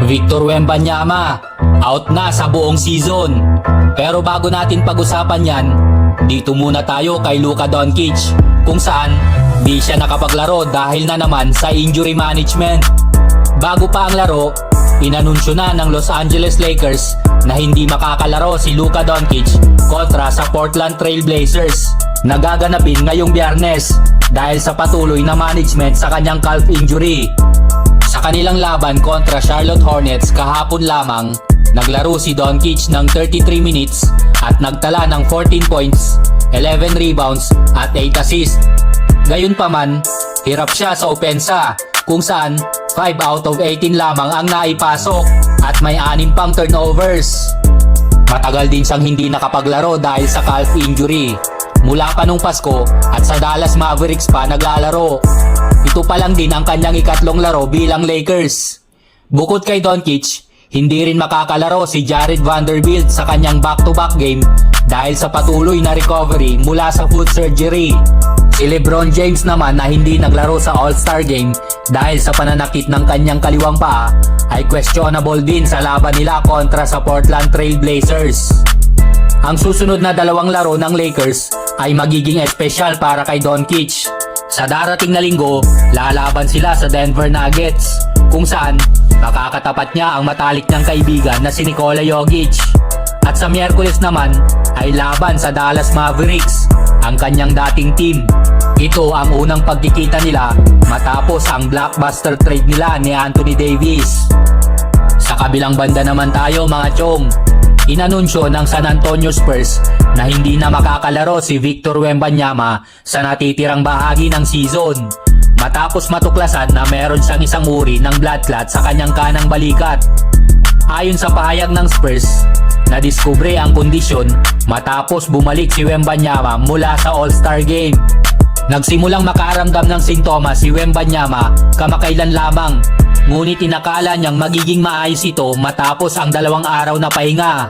Victor Wembanyama, out na sa buong season. Pero bago natin pag-usapan yan, dito muna tayo kay Luka Doncic, kung saan di siya nakapaglaro dahil na naman sa injury management. Bago pa ang laro, inanunsyo na ng Los Angeles Lakers na hindi makakalaro si Luka Doncic kontra sa Portland Trail Blazers na gaganapin ngayong Biyernes dahil sa patuloy na management sa kanyang calf injury. Sa kanilang laban kontra Charlotte Hornets kahapon lamang, naglaro si Doncic ng 33 minutes at nagtala ng 14 points, 11 rebounds at 8 assists. Gayunpaman, hirap siya sa opensa kung saan 5 out of 18 lamang ang naipasok at may 6 pang turnovers. Matagal din siyang hindi nakapaglaro dahil sa calf injury. Mula pa nung Pasko at sa Dallas Mavericks pa naglalaro. Ito pa lang din ang kanyang ikatlong laro bilang Lakers. Bukod kay Doncic, hindi rin makakalaro si Jared Vanderbilt sa kanyang back-to-back game dahil sa patuloy na recovery mula sa foot surgery. Si LeBron James naman na hindi naglaro sa All-Star Game dahil sa pananakit ng kanyang kaliwang paa ay questionable din sa laban nila kontra sa Portland Trail Blazers. Ang susunod na dalawang laro ng Lakers ay magiging espesyal para kay Doncic. Sa darating na linggo, lalaban sila sa Denver Nuggets kung saan makakatapat niya ang matalik niyang kaibigan na si Nikola Jokic. At sa Miyerkules naman ay laban sa Dallas Mavericks, ang kanyang dating team. Ito ang unang pagkikita nila matapos ang blockbuster trade nila ni Anthony Davis. Sa kabilang banda naman tayo mga chong, inanunsyo ng San Antonio Spurs na hindi na makakalaro si Victor Wembanyama sa natitirang bahagi ng season matapos matuklasan na meron siyang isang uri ng blood clot sa kanyang kanang balikat. Ayon sa pahayag ng Spurs, nadiskubre ang kondisyon matapos bumalik si Wembanyama mula sa All-Star Game. Nagsimulang makaramdam ng sintomas si Wembanyama kamakailan lamang, ngunit inakala niyang magiging maayos ito matapos ang 2 araw na pahinga.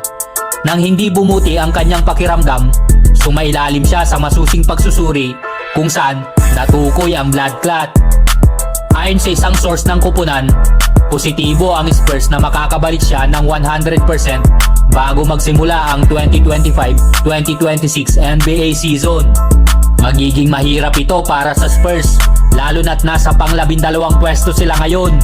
Nang hindi bumuti ang kanyang pakiramdam, sumailalim siya sa masusing pagsusuri kung saan natukoy ang blood clot. Ayon sa isang source ng kupunan, positibo ang Spurs na makakabalik siya ng 100% bago magsimula ang 2025-2026 NBA season. Magiging mahirap ito para sa Spurs, lalo na't nasa pang-12 pwesto sila ngayon.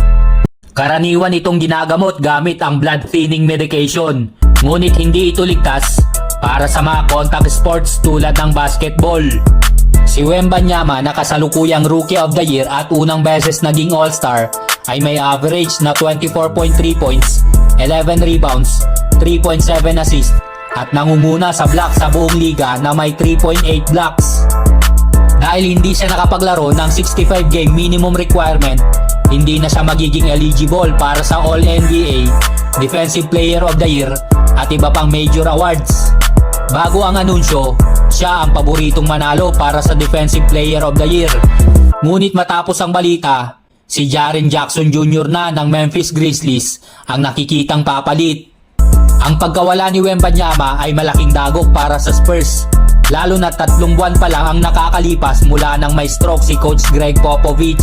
Karaniwan itong ginagamot gamit ang blood thinning medication, ngunit hindi ito ligtas para sa mga contact sports tulad ng basketball. Si Wembanyama na kasalukuyang Rookie of the Year at unang beses naging All-Star ay may average na 24.3 points, 11 rebounds, 3.7 assists at nangunguna sa block sa buong liga na may 3.8 blocks. Dahil hindi siya nakapaglaro ng 65-game minimum requirement, hindi na siya magiging eligible para sa All-NBA, Defensive Player of the Year at iba pang major awards. Bago ang anunsyo, siya ang paboritong manalo para sa Defensive Player of the Year. Ngunit matapos ang balita, si Jaren Jackson Jr. na ng Memphis Grizzlies ang nakikitang papalit. Ang pagkawala ni Wembanyama ay malaking dagok para sa Spurs, lalo na 3 buwan pa lang ang nakakalipas mula nang may stroke si Coach Greg Popovich.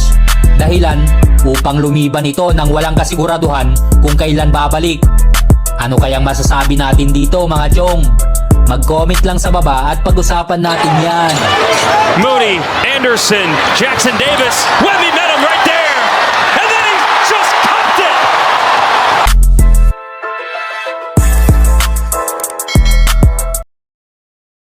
Dahilan upang lumiban ito nang walang kasiguraduhan kung kailan babalik. Ano kayang masasabi natin dito mga chong? Mag-comment lang sa baba at pag-usapan natin yan. Moody, Anderson, Jackson Davis, Wemby